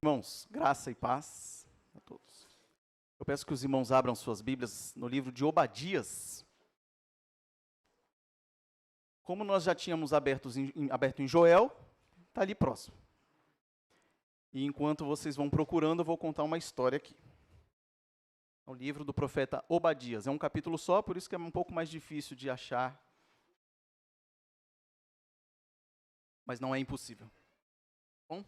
Irmãos, graça e paz a todos. Eu peço que os irmãos abram suas Bíblias no livro de Obadias. Como nós já tínhamos aberto em Joel, está ali próximo. E enquanto vocês vão procurando, eu vou contar uma história aqui. O livro do profeta Obadias. É um capítulo só, por isso que é um pouco mais difícil de achar. Mas não é impossível. Bom?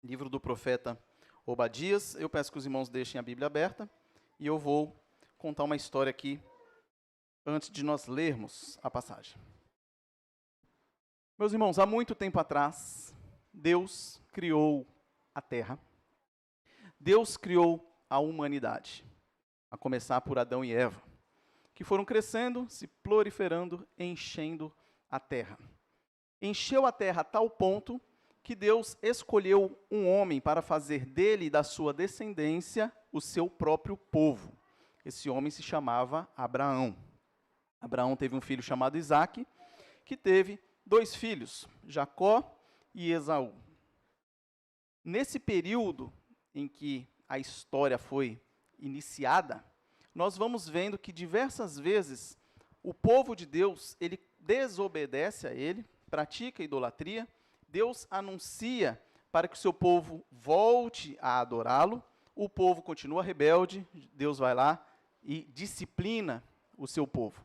Livro do profeta Obadias. Eu peço que os irmãos deixem a Bíblia aberta. E eu vou contar uma história aqui, antes de nós lermos a passagem. Meus irmãos, há muito tempo atrás, Deus criou a terra. Deus criou a humanidade, a começar por Adão e Eva, que foram crescendo, se proliferando, enchendo a terra. Encheu a terra a tal ponto que Deus escolheu um homem para fazer dele e da sua descendência o seu próprio povo. Esse homem se chamava Abraão. Abraão teve um filho chamado Isaque, que teve 2 filhos, Jacó e Esaú. Nesse período em que a história foi iniciada, nós vamos vendo que diversas vezes o povo de Deus, ele desobedece a ele, pratica idolatria. Deus anuncia para que o seu povo volte a adorá-lo. O povo continua rebelde, Deus vai lá e disciplina o seu povo.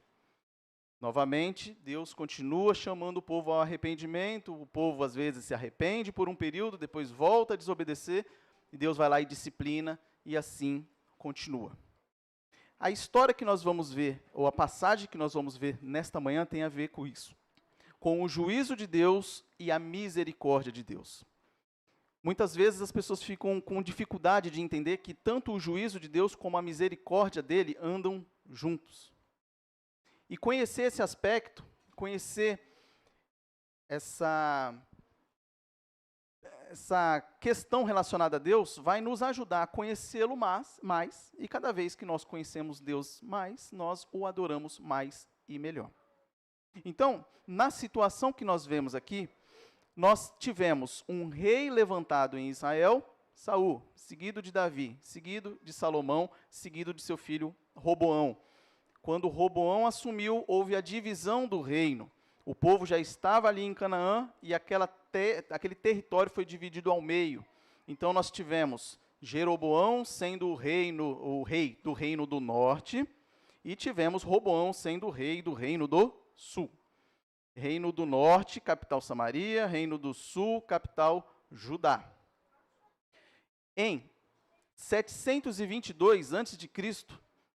Novamente, Deus continua chamando o povo ao arrependimento. O povo às vezes se arrepende por um período, depois volta a desobedecer, e Deus vai lá e disciplina, e assim continua. A história que nós vamos ver, ou a passagem que nós vamos ver nesta manhã, tem a ver com isso, com o juízo de Deus e a misericórdia de Deus. Muitas vezes as pessoas ficam com dificuldade de entender que tanto o juízo de Deus como a misericórdia dele andam juntos. E conhecer esse aspecto, conhecer essa questão relacionada a Deus, vai nos ajudar a conhecê-lo mais, e cada vez que nós conhecemos Deus mais, nós o adoramos mais e melhor. Então, na situação que nós vemos aqui, nós tivemos um rei levantado em Israel, Saul, seguido de Davi, seguido de Salomão, seguido de seu filho Roboão. Quando Roboão assumiu, houve a divisão do reino. O povo já estava ali em Canaã e aquele território foi dividido ao meio. Então nós tivemos Jeroboão sendo o rei do reino do norte, e tivemos Roboão sendo o rei do reino do sul. Reino do norte, capital Samaria; reino do sul, capital Judá. Em 722 a.C.,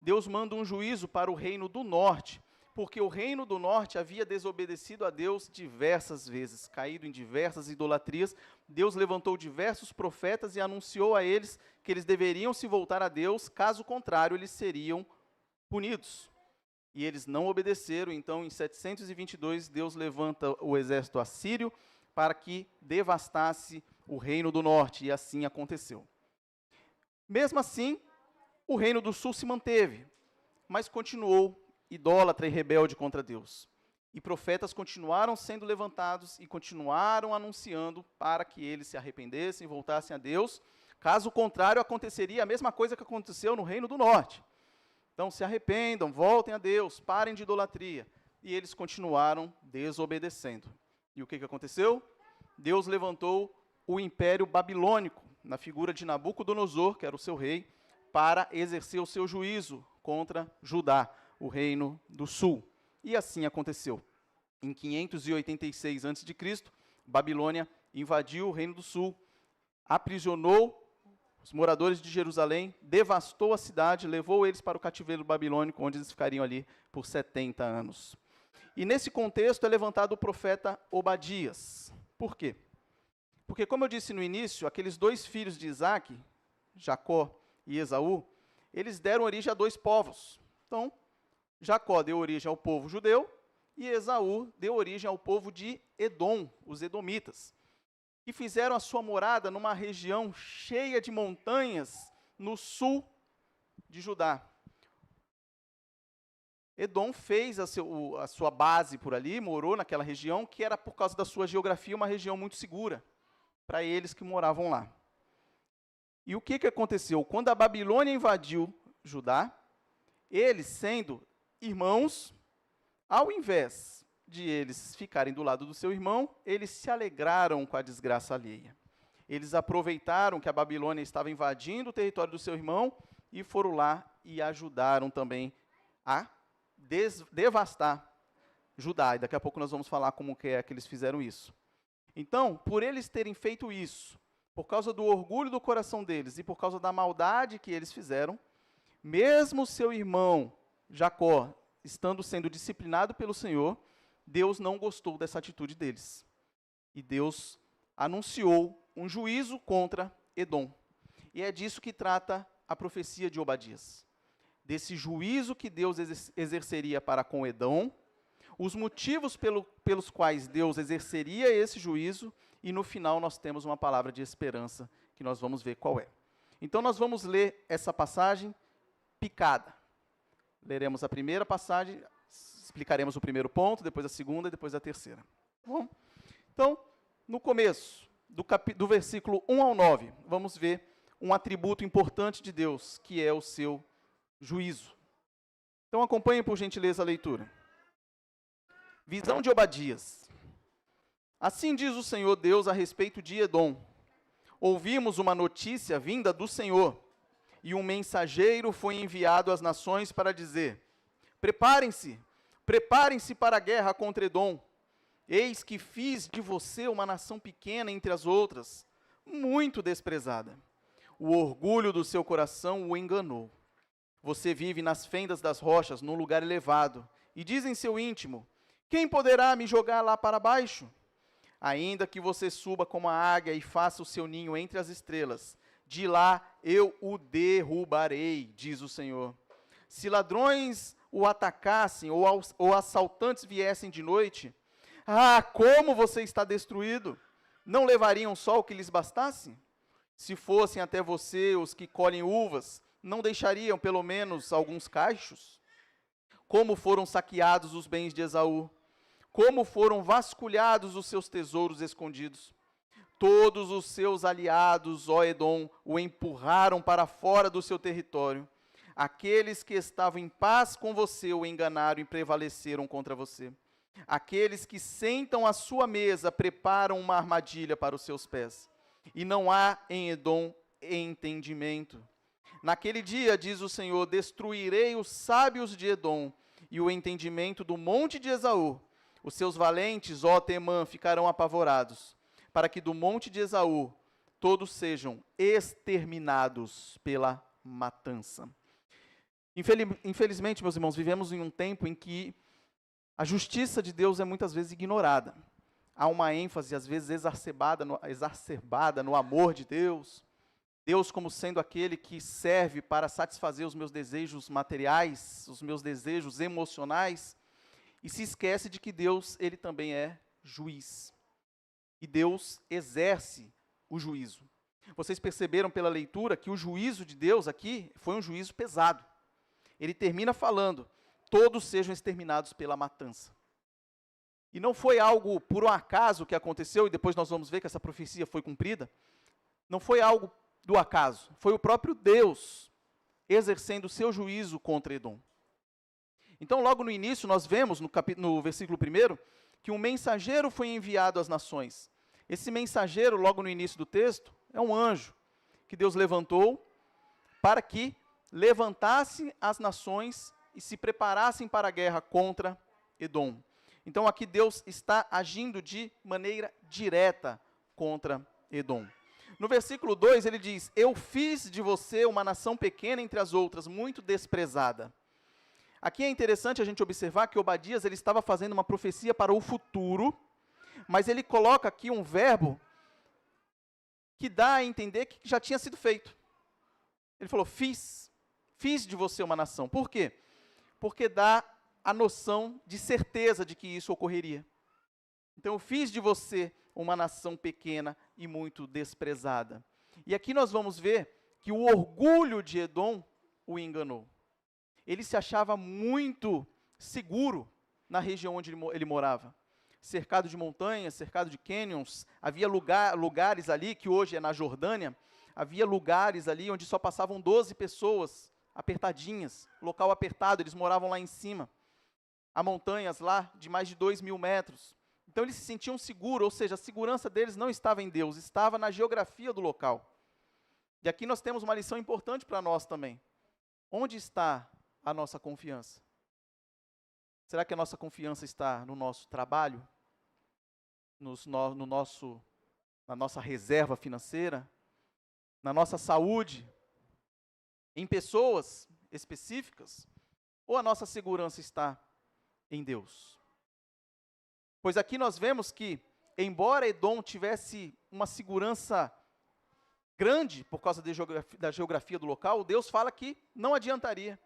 Deus manda um juízo para o reino do norte, porque o reino do norte havia desobedecido a Deus diversas vezes, caído em diversas idolatrias. Deus levantou diversos profetas e anunciou a eles que eles deveriam se voltar a Deus, caso contrário, eles seriam punidos. E eles não obedeceram. Então, em 722, Deus levanta o exército assírio para que devastasse o reino do norte, e assim aconteceu. Mesmo assim, o reino do sul se manteve, mas continuou idólatra e rebelde contra Deus. E profetas continuaram sendo levantados e continuaram anunciando para que eles se arrependessem e voltassem a Deus. Caso contrário, aconteceria a mesma coisa que aconteceu no reino do norte. Então, se arrependam, voltem a Deus, parem de idolatria. E eles continuaram desobedecendo. E o que aconteceu? Deus levantou o império babilônico, na figura de Nabucodonosor, que era o seu rei, para exercer o seu juízo contra Judá, o reino do sul. E assim aconteceu. Em 586 a.C., Babilônia invadiu o reino do sul, aprisionou os moradores de Jerusalém, devastou a cidade, levou eles para o cativeiro babilônico, onde eles ficariam ali por 70 anos. E nesse contexto é levantado o profeta Obadias. Por quê? Porque, como eu disse no início, aqueles 2 filhos de Isaque, Jacó e Esaú, eles deram origem a 2 povos. Então, Jacó deu origem ao povo judeu e Esaú deu origem ao povo de Edom, os edomitas, que fizeram a sua morada numa região cheia de montanhas no sul de Judá. Edom fez a sua base por ali, morou naquela região, que era, por causa da sua geografia, uma região muito segura para eles que moravam lá. E o que aconteceu? Quando a Babilônia invadiu Judá, eles, sendo irmãos, ao invés de eles ficarem do lado do seu irmão, eles se alegraram com a desgraça alheia. Eles aproveitaram que a Babilônia estava invadindo o território do seu irmão e foram lá e ajudaram também a devastar Judá. E daqui a pouco nós vamos falar como que eles fizeram isso. Então, por eles terem feito isso, por causa do orgulho do coração deles e por causa da maldade que eles fizeram, mesmo seu irmão Jacó estando sendo disciplinado pelo Senhor, Deus não gostou dessa atitude deles. E Deus anunciou um juízo contra Edom. E é disso que trata a profecia de Obadias. Desse juízo que Deus exerceria para com Edom, os motivos pelos quais Deus exerceria esse juízo, e no final nós temos uma palavra de esperança, que nós vamos ver qual é. Então nós vamos ler essa passagem picada. Leremos a primeira passagem, explicaremos o primeiro ponto, depois a segunda e depois a terceira. Bom, então, no começo, do versículo 1 ao 9, vamos ver um atributo importante de Deus, que é o seu juízo. Então acompanhem por gentileza a leitura. Visão de Obadias. Assim diz o Senhor Deus a respeito de Edom. Ouvimos uma notícia vinda do Senhor, e um mensageiro foi enviado às nações para dizer: preparem-se para a guerra contra Edom. Eis que fiz de você uma nação pequena entre as outras, muito desprezada. O orgulho do seu coração o enganou. Você vive nas fendas das rochas, num lugar elevado, e diz em seu íntimo: quem poderá me jogar lá para baixo? Ainda que você suba como a águia e faça o seu ninho entre as estrelas, de lá eu o derrubarei, diz o Senhor. Se ladrões o atacassem ou assaltantes viessem de noite, como você está destruído! Não levariam só o que lhes bastasse? Se fossem até você os que colhem uvas, não deixariam pelo menos alguns cachos? Como foram saqueados os bens de Esaú? Como foram vasculhados os seus tesouros escondidos? Todos os seus aliados, ó Edom, o empurraram para fora do seu território. Aqueles que estavam em paz com você o enganaram e prevaleceram contra você. Aqueles que sentam à sua mesa preparam uma armadilha para os seus pés. E não há em Edom entendimento. Naquele dia, diz o Senhor, destruirei os sábios de Edom e o entendimento do monte de Esaú. Os seus valentes, ó Temã, ficarão apavorados, para que do monte de Esaú todos sejam exterminados pela matança. Infelizmente, meus irmãos, vivemos em um tempo em que a justiça de Deus é muitas vezes ignorada. Há uma ênfase, às vezes, exacerbada no amor de Deus. Deus como sendo aquele que serve para satisfazer os meus desejos materiais, os meus desejos emocionais, e se esquece de que Deus, ele também é juiz. E Deus exerce o juízo. Vocês perceberam pela leitura que o juízo de Deus aqui foi um juízo pesado. Ele termina falando: todos sejam exterminados pela matança. E não foi algo por um acaso que aconteceu, e depois nós vamos ver que essa profecia foi cumprida. Não foi algo do acaso, foi o próprio Deus exercendo o seu juízo contra Edom. Então, logo no início, nós vemos, no versículo 1, que um mensageiro foi enviado às nações. Esse mensageiro, logo no início do texto, é um anjo que Deus levantou para que levantasse as nações e se preparassem para a guerra contra Edom. Então, aqui Deus está agindo de maneira direta contra Edom. No versículo 2, ele diz: eu fiz de você uma nação pequena entre as outras, muito desprezada. Aqui é interessante a gente observar que Obadias ele estava fazendo uma profecia para o futuro, mas ele coloca aqui um verbo que dá a entender que já tinha sido feito. Ele falou: fiz de você uma nação. Por quê? Porque dá a noção de certeza de que isso ocorreria. Então, eu fiz de você uma nação pequena e muito desprezada. E aqui nós vamos ver que o orgulho de Edom o enganou. Ele se achava muito seguro na região onde ele morava. Cercado de montanhas, cercado de canyons, havia lugares ali, que hoje é na Jordânia, havia lugares ali onde só passavam 12 pessoas, apertadinhas, local apertado, eles moravam lá em cima. Há montanhas lá de mais de 2.000 metros. Então eles se sentiam seguros, ou seja, a segurança deles não estava em Deus, estava na geografia do local. E aqui nós temos uma lição importante para nós também. Onde está a nossa confiança? Será que a nossa confiança está no nosso trabalho? Na nossa reserva financeira? Na nossa saúde? Em pessoas específicas? Ou a nossa segurança está em Deus? Pois aqui nós vemos que, embora Edom tivesse uma segurança grande por causa da geografia do local, Deus fala que não adiantaria.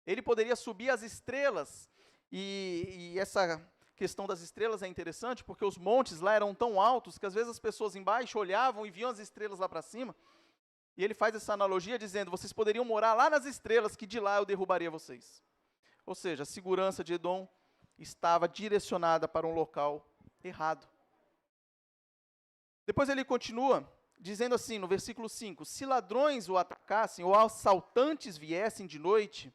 Ele poderia subir as estrelas, e essa questão das estrelas é interessante, porque os montes lá eram tão altos, que às vezes as pessoas embaixo olhavam e viam as estrelas lá para cima, e ele faz essa analogia dizendo, vocês poderiam morar lá nas estrelas, que de lá eu derrubaria vocês. Ou seja, a segurança de Edom estava direcionada para um local errado. Depois ele continua, dizendo assim, no versículo 5, se ladrões o atacassem, ou assaltantes viessem de noite,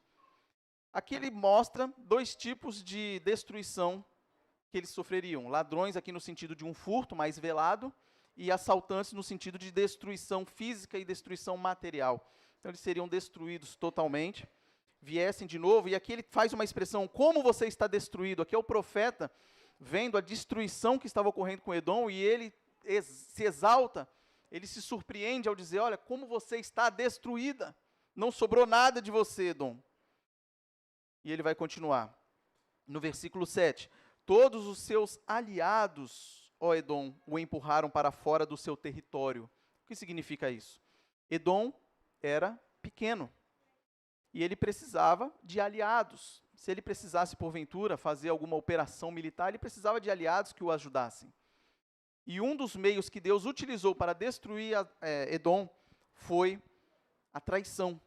aqui ele mostra dois tipos de destruição que eles sofreriam. Ladrões aqui no sentido de um furto mais velado, e assaltantes no sentido de destruição física e destruição material. Então eles seriam destruídos totalmente, viessem de novo, e aqui ele faz uma expressão, como você está destruído? Aqui é o profeta vendo a destruição que estava ocorrendo com Edom, e ele se exalta, ele se surpreende ao dizer, olha, como você está destruída, não sobrou nada de você, Edom. E ele vai continuar, no versículo 7, todos os seus aliados, ó Edom, o empurraram para fora do seu território. O que significa isso? Edom era pequeno, e ele precisava de aliados. Se ele precisasse, porventura, fazer alguma operação militar, ele precisava de aliados que o ajudassem. E um dos meios que Deus utilizou para destruir Edom foi a traição.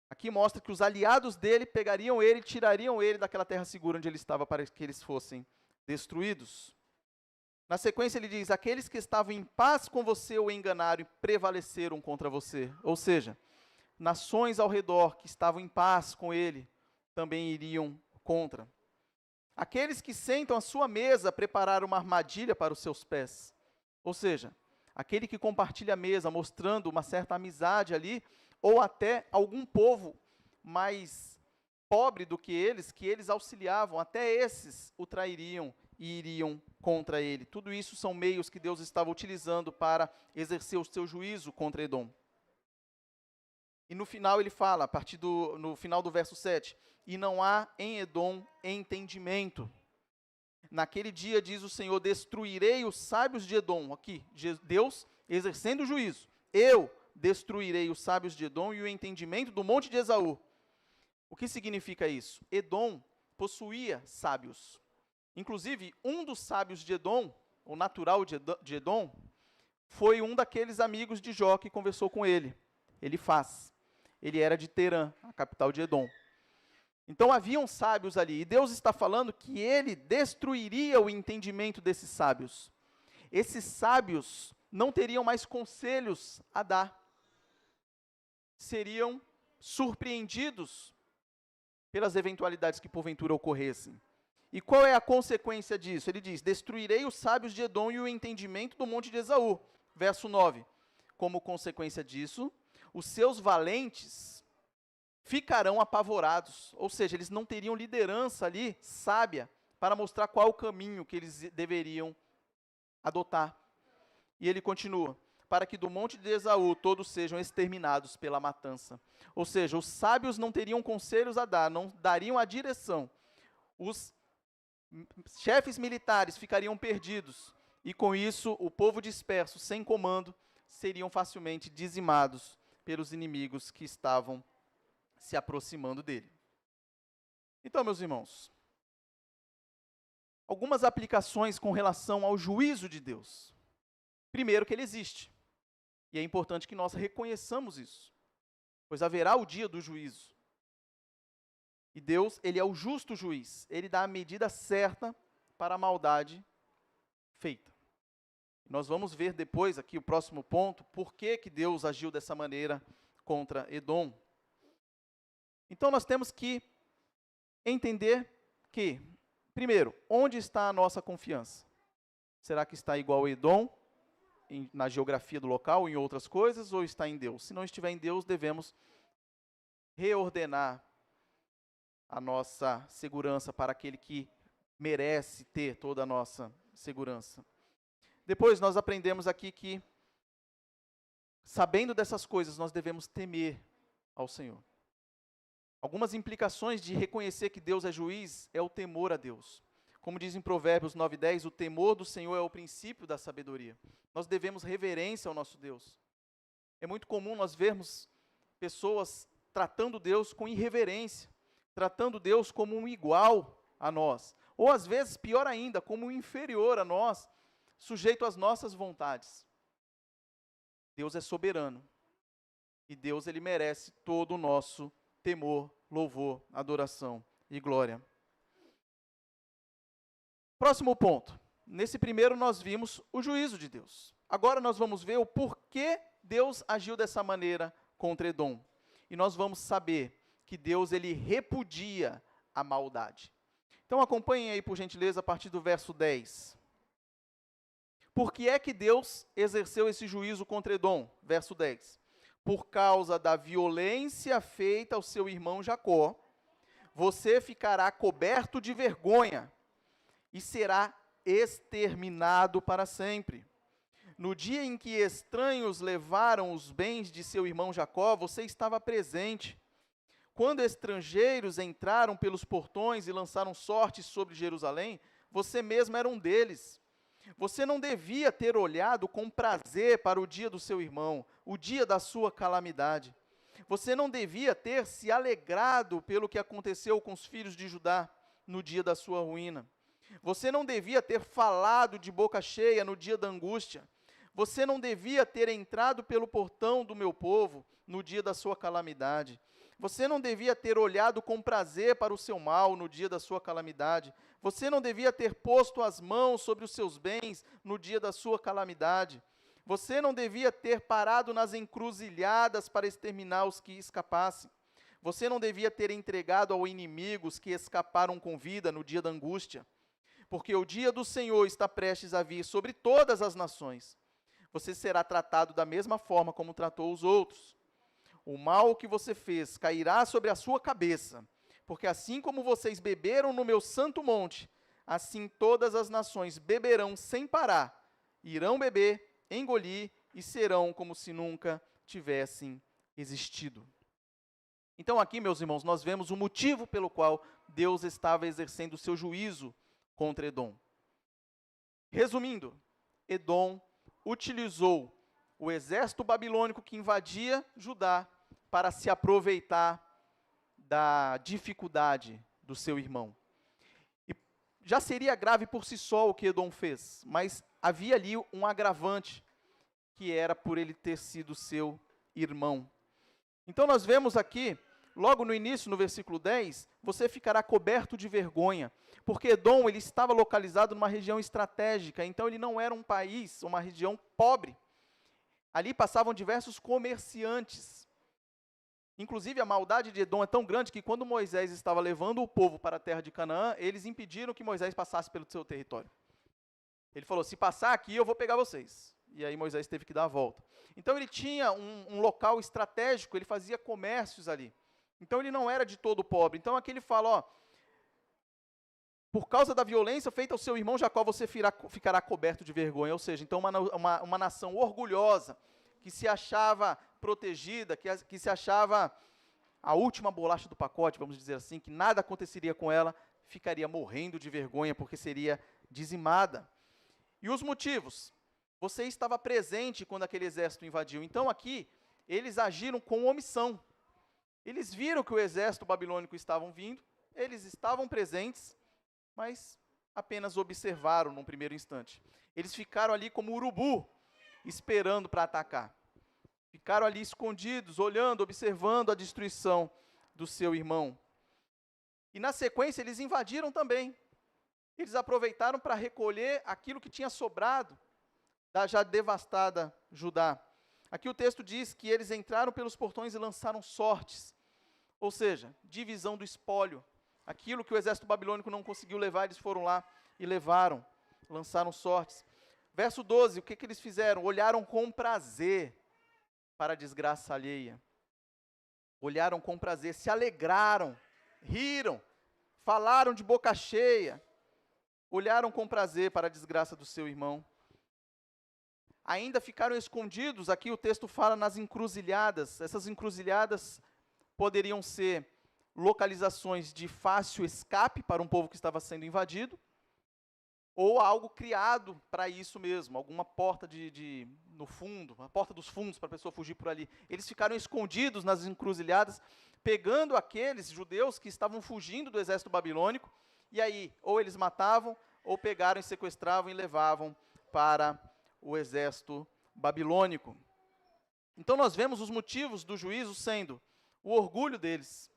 Aqui mostra que os aliados dele pegariam ele e tirariam ele daquela terra segura onde ele estava para que eles fossem destruídos. Na sequência ele diz, aqueles que estavam em paz com você o enganaram e prevaleceram contra você. Ou seja, nações ao redor que estavam em paz com ele, também iriam contra. Aqueles que sentam à sua mesa prepararam uma armadilha para os seus pés. Ou seja, aquele que compartilha a mesa, mostrando uma certa amizade ali, ou até algum povo mais pobre do que eles auxiliavam, até esses o trairiam e iriam contra ele. Tudo isso são meios que Deus estava utilizando para exercer o seu juízo contra Edom. E no final ele fala, no final do verso 7, e não há em Edom entendimento. Naquele dia, diz o Senhor, destruirei os sábios de Edom. Aqui, Deus exercendo o juízo. Eu destruirei os sábios de Edom e o entendimento do monte de Esaú. O que significa isso? Edom possuía sábios. Inclusive, um dos sábios de Edom, o natural de Edom, foi um daqueles amigos de Jó que conversou com ele. Elifaz. Ele era de Terã, a capital de Edom. Então haviam sábios ali, e Deus está falando que ele destruiria o entendimento desses sábios. Esses sábios não teriam mais conselhos a dar. Seriam surpreendidos pelas eventualidades que porventura ocorressem. E qual é a consequência disso? Ele diz, destruirei os sábios de Edom e o entendimento do monte de Esaú. Verso 9, como consequência disso, os seus valentes ficarão apavorados, ou seja, eles não teriam liderança ali, sábia, para mostrar qual o caminho que eles deveriam adotar. E ele continua, para que do monte de Esaú todos sejam exterminados pela matança. Ou seja, os sábios não teriam conselhos a dar, não dariam a direção. Os chefes militares ficariam perdidos, e com isso o povo disperso, sem comando, seriam facilmente dizimados pelos inimigos que estavam se aproximando dele. Então, meus irmãos, algumas aplicações com relação ao juízo de Deus. Primeiro, que ele existe. E é importante que nós reconheçamos isso, pois haverá o dia do juízo. E Deus, ele é o justo juiz. Ele dá a medida certa para a maldade feita. Nós vamos ver depois, aqui o próximo ponto, por que que Deus agiu dessa maneira contra Edom. Então nós temos que entender que, primeiro, onde está a nossa confiança? Será que está igual a Edom, na geografia do local, em outras coisas, ou está em Deus? Se não estiver em Deus, devemos reordenar a nossa segurança para aquele que merece ter toda a nossa segurança. Depois nós aprendemos aqui que, sabendo dessas coisas, nós devemos temer ao Senhor. Algumas implicações de reconhecer que Deus é juiz é o temor a Deus. Como diz em Provérbios 9:10, o temor do Senhor é o princípio da sabedoria. Nós devemos reverência ao nosso Deus. É muito comum nós vermos pessoas tratando Deus com irreverência, tratando Deus como um igual a nós, ou às vezes, pior ainda, como um inferior a nós, sujeito às nossas vontades. Deus é soberano, e Deus, ele merece todo o nosso temor, louvor, adoração e glória. Próximo ponto. Nesse primeiro nós vimos o juízo de Deus. Agora nós vamos ver o porquê Deus agiu dessa maneira contra Edom. E nós vamos saber que Deus, ele repudia a maldade. Então acompanhem aí, por gentileza, a partir do verso 10. Por que é que Deus exerceu esse juízo contra Edom? Verso 10. Por causa da violência feita ao seu irmão Jacó, você ficará coberto de vergonha e será exterminado para sempre. No dia em que estranhos levaram os bens de seu irmão Jacó, você estava presente. Quando estrangeiros entraram pelos portões e lançaram sortes sobre Jerusalém, você mesmo era um deles. Você não devia ter olhado com prazer para o dia do seu irmão, o dia da sua calamidade. Você não devia ter se alegrado pelo que aconteceu com os filhos de Judá no dia da sua ruína. Você não devia ter falado de boca cheia no dia da angústia. Você não devia ter entrado pelo portão do meu povo no dia da sua calamidade. Você não devia ter olhado com prazer para o seu mal no dia da sua calamidade. Você não devia ter posto as mãos sobre os seus bens no dia da sua calamidade. Você não devia ter parado nas encruzilhadas para exterminar os que escapassem. Você não devia ter entregado ao inimigo os que escaparam com vida no dia da angústia. Porque o dia do Senhor está prestes a vir sobre todas as nações. Você será tratado da mesma forma como tratou os outros. O mal que você fez cairá sobre a sua cabeça, porque assim como vocês beberam no meu santo monte, assim todas as nações beberão sem parar, irão beber, engolir e serão como se nunca tivessem existido. Então aqui, meus irmãos, nós vemos o motivo pelo qual Deus estava exercendo o seu juízo contra Edom. Resumindo, Edom utilizou o exército babilônico que invadia Judá para se aproveitar da dificuldade do seu irmão. E já seria grave por si só o que Edom fez, mas havia ali um agravante, que era por ele ter sido seu irmão. Então nós vemos aqui, logo no início, no versículo 10, você ficará coberto de vergonha, porque Edom, ele estava localizado numa região estratégica, então ele não era um país, uma região pobre. Ali passavam diversos comerciantes. Inclusive, a maldade de Edom é tão grande que quando Moisés estava levando o povo para a terra de Canaã, eles impediram que Moisés passasse pelo seu território. Ele falou, se passar aqui, eu vou pegar vocês. E aí Moisés teve que dar a volta. Então ele tinha um local estratégico, ele fazia comércios ali. Então ele não era de todo pobre. Então aqui ele fala, ó, por causa da violência feita ao seu irmão Jacó, você ficará coberto de vergonha. Ou seja, então uma nação orgulhosa, que se achava protegida, que se achava a última bolacha do pacote, vamos dizer assim, que nada aconteceria com ela, ficaria morrendo de vergonha, porque seria dizimada. E os motivos? Você estava presente quando aquele exército invadiu. Então aqui, eles agiram com omissão. Eles viram que o exército babilônico estava vindo, eles estavam presentes, mas apenas observaram num primeiro instante. Eles ficaram ali como urubu, esperando para atacar. Ficaram ali escondidos, olhando, observando a destruição do seu irmão. E na sequência eles invadiram também. Eles aproveitaram para recolher aquilo que tinha sobrado da já devastada Judá. Aqui o texto diz que eles entraram pelos portões e lançaram sortes, ou seja, divisão do espólio. Aquilo que o exército babilônico não conseguiu levar, eles foram lá e levaram, lançaram sortes. Verso 12, o que eles fizeram? Olharam com prazer para a desgraça alheia. Olharam com prazer, se alegraram, riram, falaram de boca cheia, olharam com prazer para a desgraça do seu irmão. Ainda ficaram escondidos, aqui o texto fala nas encruzilhadas. Essas encruzilhadas poderiam ser localizações de fácil escape para um povo que estava sendo invadido, ou algo criado para isso mesmo, alguma porta no fundo, a porta dos fundos para a pessoa fugir por ali. Eles ficaram escondidos nas encruzilhadas, pegando aqueles judeus que estavam fugindo do exército babilônico, e aí, ou eles matavam, ou pegaram e sequestravam e levavam para o exército babilônico. Então nós vemos os motivos do juízo sendo o orgulho deles,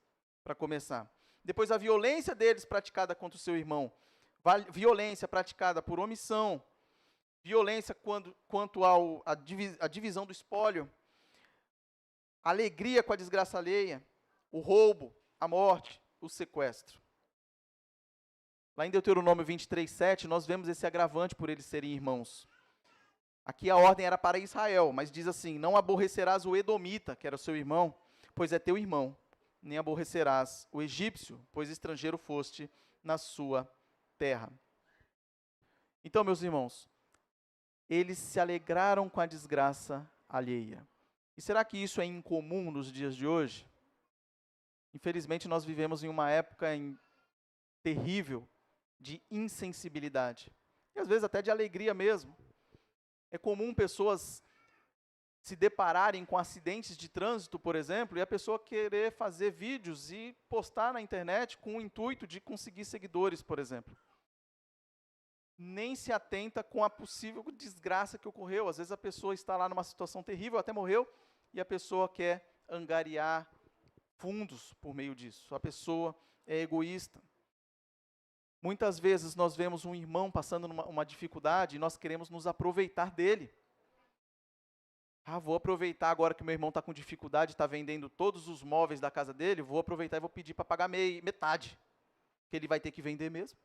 para começar. Depois a violência deles praticada contra o seu irmão, violência praticada por omissão, violência quanto à divisão do espólio, alegria com a desgraça alheia, o roubo, a morte, o sequestro. Lá em Deuteronômio 23:7, nós vemos esse agravante por eles serem irmãos. Aqui a ordem era para Israel, mas diz assim: não aborrecerás o edomita, que era o seu irmão, pois é teu irmão, nem aborrecerás o egípcio, pois estrangeiro foste na sua terra. Então, meus irmãos, eles se alegraram com a desgraça alheia. E será que isso é incomum nos dias de hoje? Infelizmente, nós vivemos em uma época terrível de insensibilidade, e às vezes até de alegria mesmo. É comum pessoas se depararem com acidentes de trânsito, por exemplo, e a pessoa querer fazer vídeos e postar na internet com o intuito de conseguir seguidores, por exemplo. Nem se atenta com a possível desgraça que ocorreu. Às vezes a pessoa está lá numa situação terrível, até morreu, e a pessoa quer angariar fundos por meio disso. A pessoa é egoísta. Muitas vezes nós vemos um irmão passando uma dificuldade e nós queremos nos aproveitar dele. Vou aproveitar agora que meu irmão está com dificuldade, está vendendo todos os móveis da casa dele, vou aproveitar e vou pedir para pagar metade, que ele vai ter que vender mesmo.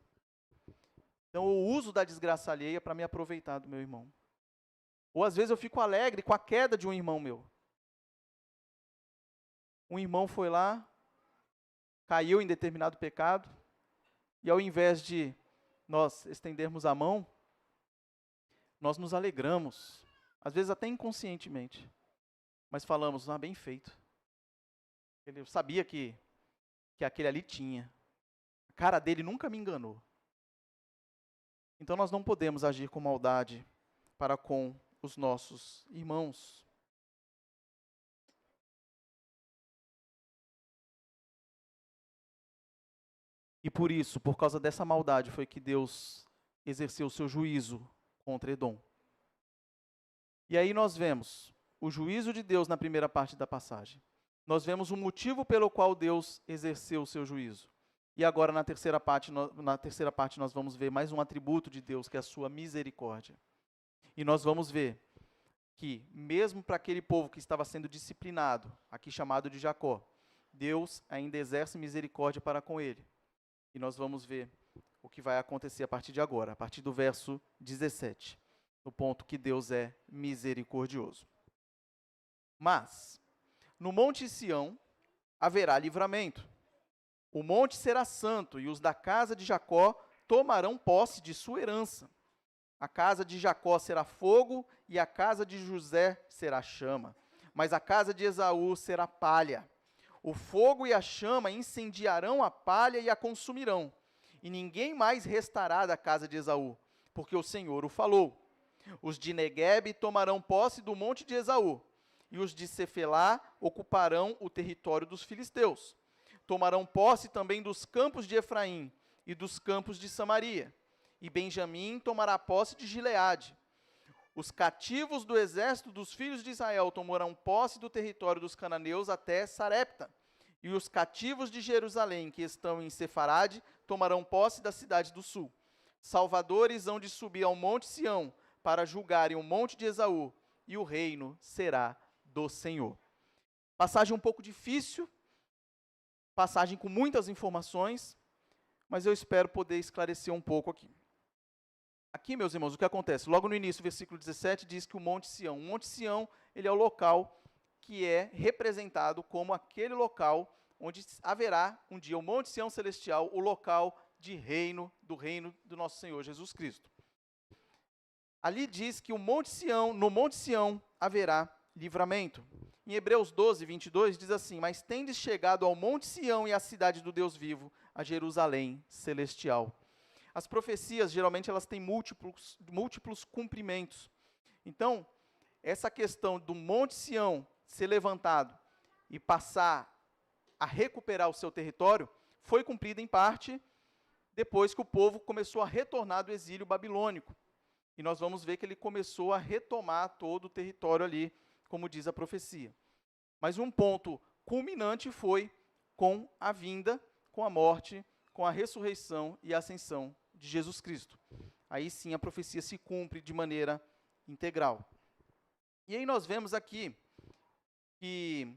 Então eu uso da desgraça alheia para me aproveitar do meu irmão. Ou às vezes eu fico alegre com a queda de um irmão meu. Um irmão foi lá, caiu em determinado pecado, e ao invés de nós estendermos a mão, nós nos alegramos, às vezes até inconscientemente, mas falamos: bem feito. Eu sabia que aquele ali tinha. A cara dele nunca me enganou. Então nós não podemos agir com maldade para com os nossos irmãos. E por isso, por causa dessa maldade, foi que Deus exerceu o seu juízo contra Edom. E aí nós vemos o juízo de Deus na primeira parte da passagem. Nós vemos o motivo pelo qual Deus exerceu o seu juízo. E agora na terceira parte nós vamos ver mais um atributo de Deus, que é a sua misericórdia. E nós vamos ver que mesmo para aquele povo que estava sendo disciplinado, aqui chamado de Jacó, Deus ainda exerce misericórdia para com ele. E nós vamos ver o que vai acontecer a partir de agora, a partir do verso 17, no ponto que Deus é misericordioso. Mas, no monte Sião haverá livramento. O monte será santo, e os da casa de Jacó tomarão posse de sua herança. A casa de Jacó será fogo, e a casa de José será chama. Mas a casa de Esaú será palha. O fogo e a chama incendiarão a palha e a consumirão. E ninguém mais restará da casa de Esaú, porque o Senhor o falou. Os de Neguebe tomarão posse do monte de Esaú, e os de Cefelá ocuparão o território dos filisteus. Tomarão posse também dos campos de Efraim e dos campos de Samaria. E Benjamim tomará posse de Gileade. Os cativos do exército dos filhos de Israel tomarão posse do território dos cananeus até Sarepta. E os cativos de Jerusalém, que estão em Sefarade, tomarão posse da cidade do sul. Salvadores hão de subir ao monte Sião, para julgarem o monte de Esaú, e o reino será do Senhor. Passagem um pouco difícil, passagem com muitas informações, mas eu espero poder esclarecer um pouco aqui. Aqui, meus irmãos, o que acontece? Logo no início, versículo 17, diz que o Monte Sião, ele é o local que é representado como aquele local onde haverá um dia o Monte Sião Celestial, o local de do reino do nosso Senhor Jesus Cristo. Ali diz que no Monte Sião haverá livramento. Em Hebreus 12, 22, diz assim: mas tendes chegado ao Monte Sião e à cidade do Deus vivo, a Jerusalém celestial. As profecias, geralmente, elas têm múltiplos cumprimentos. Então, essa questão do Monte Sião ser levantado e passar a recuperar o seu território, foi cumprida em parte depois que o povo começou a retornar do exílio babilônico. E nós vamos ver que ele começou a retomar todo o território ali, como diz a profecia. Mas um ponto culminante foi com a vinda, com a morte, com a ressurreição e a ascensão de Jesus Cristo. Aí sim a profecia se cumpre de maneira integral. E aí nós vemos aqui que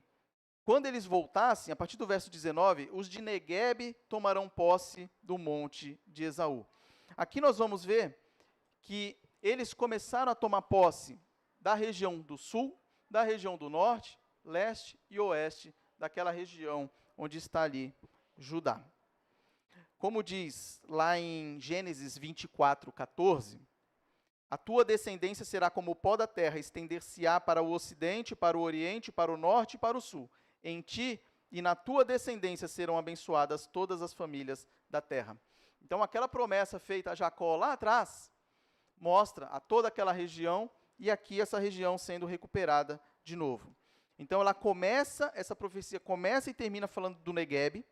quando eles voltassem, a partir do verso 19, os de Neguebe tomarão posse do monte de Esaú. Aqui nós vamos ver que eles começaram a tomar posse da região do sul, da região do norte, leste e oeste, daquela região onde está ali Judá. Como diz lá em Gênesis 24, 14, a tua descendência será como o pó da terra, estender-se-á para o ocidente, para o oriente, para o norte e para o sul. Em ti e na tua descendência serão abençoadas todas as famílias da terra. Então, aquela promessa feita a Jacó lá atrás, mostra a toda aquela região, e aqui essa região sendo recuperada de novo. Então, essa profecia começa e termina falando do Neguebe,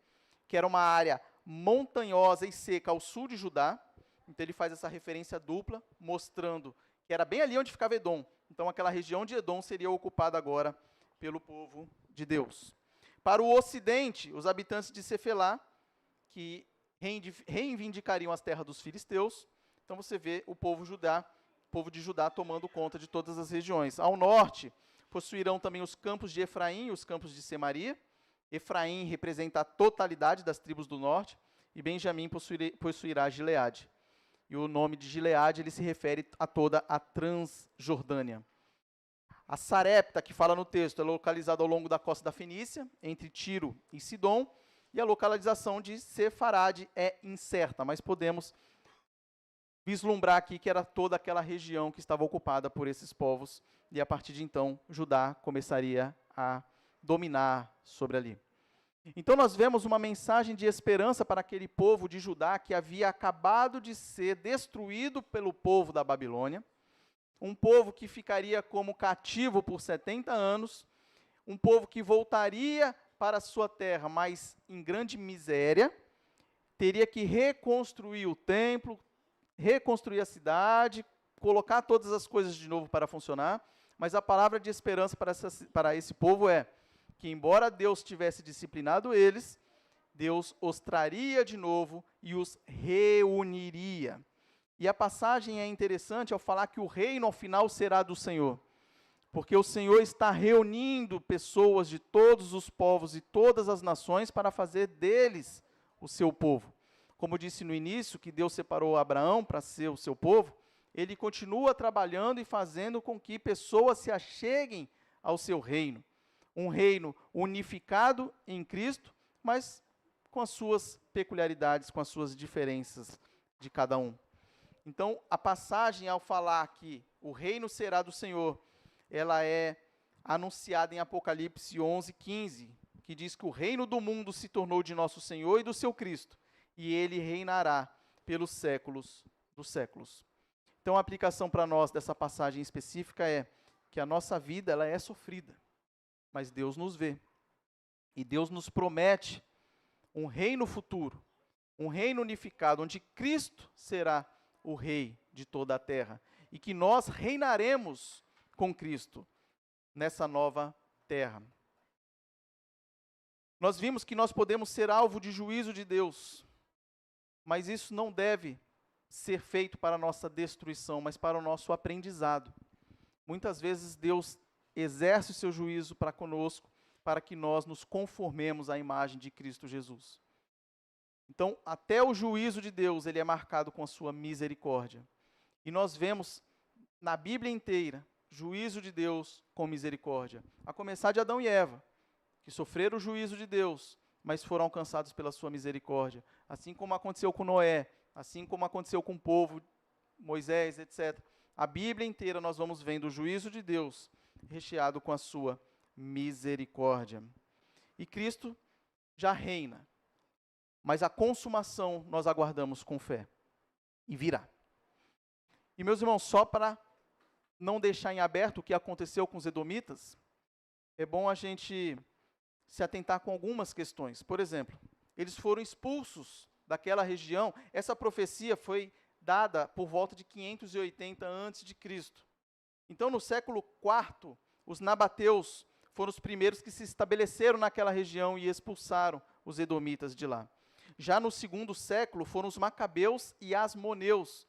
que era uma área montanhosa e seca ao sul de Judá. Então, ele faz essa referência dupla, mostrando que era bem ali onde ficava Edom. Então, aquela região de Edom seria ocupada agora pelo povo de Deus. Para o ocidente, os habitantes de Cefelá, que reivindicariam as terras dos filisteus. Então, você vê o povo de Judá tomando conta de todas as regiões. Ao norte, possuirão também os campos de Efraim e os campos de Semaria. Efraim representa a totalidade das tribos do norte, e Benjamim possuirá Gileade. E o nome de Gileade, ele se refere a toda a Transjordânia. A Sarepta, que fala no texto, é localizada ao longo da costa da Fenícia, entre Tiro e Sidom, e a localização de Sefarade é incerta, mas podemos vislumbrar aqui que era toda aquela região que estava ocupada por esses povos, e a partir de então, Judá começaria a dominar sobre ali. Então nós vemos uma mensagem de esperança para aquele povo de Judá que havia acabado de ser destruído pelo povo da Babilônia, um povo que ficaria como cativo por 70 anos, um povo que voltaria para a sua terra, mas em grande miséria, teria que reconstruir o templo, reconstruir a cidade, colocar todas as coisas de novo para funcionar, mas a palavra de esperança para esse povo é que, embora Deus tivesse disciplinado eles, Deus os traria de novo e os reuniria. E a passagem é interessante ao falar que o reino, ao final, será do Senhor, porque o Senhor está reunindo pessoas de todos os povos e todas as nações para fazer deles o seu povo. Como disse no início, que Deus separou Abraão para ser o seu povo, ele continua trabalhando e fazendo com que pessoas se acheguem ao seu reino. Um reino unificado em Cristo, mas com as suas peculiaridades, com as suas diferenças de cada um. Então, a passagem, ao falar que o reino será do Senhor, ela é anunciada em Apocalipse 11:15, que diz que o reino do mundo se tornou de nosso Senhor e do seu Cristo, e ele reinará pelos séculos dos séculos. Então, a aplicação para nós dessa passagem específica é que a nossa vida ela é sofrida, mas Deus nos vê, e Deus nos promete um reino futuro, um reino unificado, onde Cristo será o rei de toda a terra, e que nós reinaremos com Cristo nessa nova terra. Nós vimos que nós podemos ser alvo de juízo de Deus, mas isso não deve ser feito para a nossa destruição, mas para o nosso aprendizado. Muitas vezes Deus exerce o seu juízo para conosco, para que nós nos conformemos à imagem de Cristo Jesus. Então, até o juízo de Deus, ele é marcado com a sua misericórdia. E nós vemos na Bíblia inteira, juízo de Deus com misericórdia. A começar de Adão e Eva, que sofreram o juízo de Deus, mas foram alcançados pela sua misericórdia. Assim como aconteceu com Noé, assim como aconteceu com o povo, Moisés, etc. A Bíblia inteira nós vamos vendo o juízo de Deus recheado com a sua misericórdia. E Cristo já reina, mas a consumação nós aguardamos com fé. E virá. E meus irmãos, só para não deixar em aberto o que aconteceu com os edomitas, é bom a gente se atentar com algumas questões. Por exemplo, eles foram expulsos daquela região. Essa profecia foi dada por volta de 580 a.C. Então, no século IV, os nabateus foram os primeiros que se estabeleceram naquela região e expulsaram os edomitas de lá. Já no segundo século, foram os macabeus e asmoneus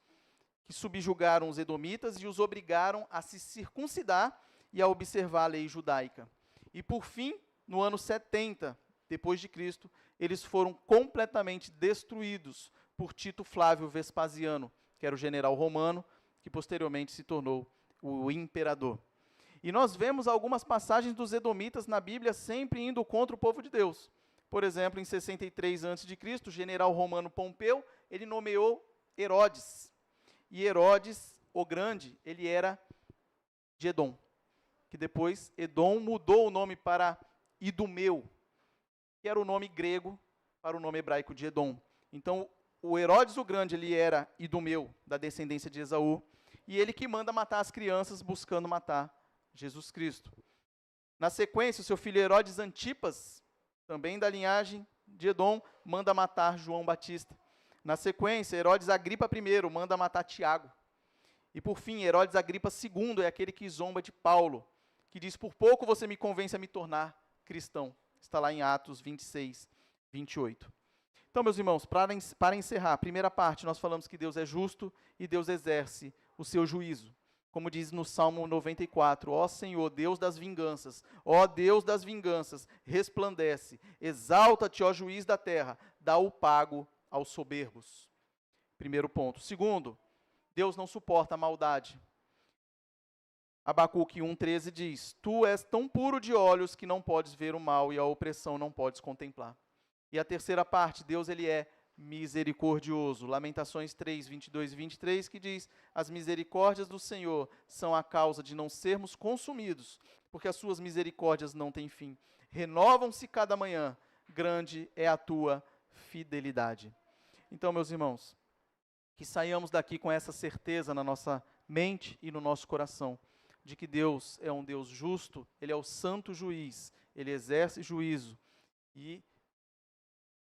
que subjugaram os edomitas e os obrigaram a se circuncidar e a observar a lei judaica. E por fim, no ano 70 depois de Cristo, eles foram completamente destruídos por Tito Flávio Vespasiano, que era o general romano, que posteriormente se tornou o imperador. E nós vemos algumas passagens dos edomitas na Bíblia sempre indo contra o povo de Deus. Por exemplo, em 63 a.C., o general romano Pompeu, ele nomeou Herodes. E Herodes, o Grande, ele era de Edom, que depois Edom mudou o nome para Idumeu, que era o nome grego para o nome hebraico de Edom. Então, o Herodes o Grande, ele era Idumeu, da descendência de Esaú, e ele que manda matar as crianças buscando matar Jesus Cristo. Na sequência, o seu filho Herodes Antipas, também da linhagem de Edom, manda matar João Batista. Na sequência, Herodes Agripa I manda matar Tiago. E por fim, Herodes Agripa II é aquele que zomba de Paulo, que diz, por pouco você me convence a me tornar cristão. Está lá em Atos 26, 28. Então, meus irmãos, para encerrar, a primeira parte, nós falamos que Deus é justo e Deus exerce o seu juízo. Como diz no Salmo 94, ó Senhor, Deus das vinganças, ó Deus das vinganças, resplandece, exalta-te, ó juiz da terra, dá o pago aos soberbos. Primeiro ponto. Segundo, Deus não suporta a maldade. Abacuque 1,13 diz, tu és tão puro de olhos que não podes ver o mal e a opressão não podes contemplar. E a terceira parte, Deus ele é misericordioso. Lamentações 3, 22 e 23, que diz, as misericórdias do Senhor são a causa de não sermos consumidos, porque as suas misericórdias não têm fim. Renovam-se cada manhã, grande é a tua fidelidade. Então, meus irmãos, que saiamos daqui com essa certeza na nossa mente e no nosso coração, de que Deus é um Deus justo, Ele é o santo juiz, Ele exerce juízo, e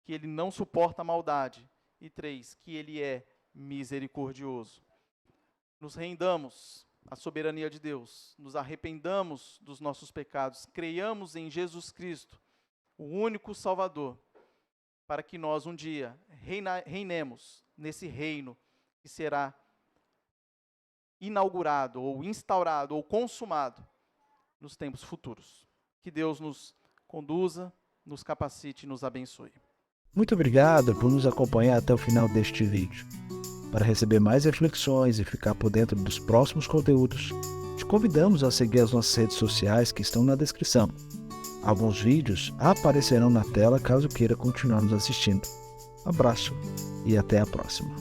que Ele não suporta a maldade, e 3, que Ele é misericordioso. Nos rendamos à soberania de Deus, nos arrependamos dos nossos pecados, creiamos em Jesus Cristo, o único Salvador, para que nós um dia reinemos nesse reino que será inaugurado, ou instaurado, ou consumado nos tempos futuros. Que Deus nos conduza, nos capacite e nos abençoe. Muito obrigado por nos acompanhar até o final deste vídeo. Para receber mais reflexões e ficar por dentro dos próximos conteúdos, te convidamos a seguir as nossas redes sociais que estão na descrição. Alguns vídeos aparecerão na tela caso queira continuar nos assistindo. Abraço e até a próxima.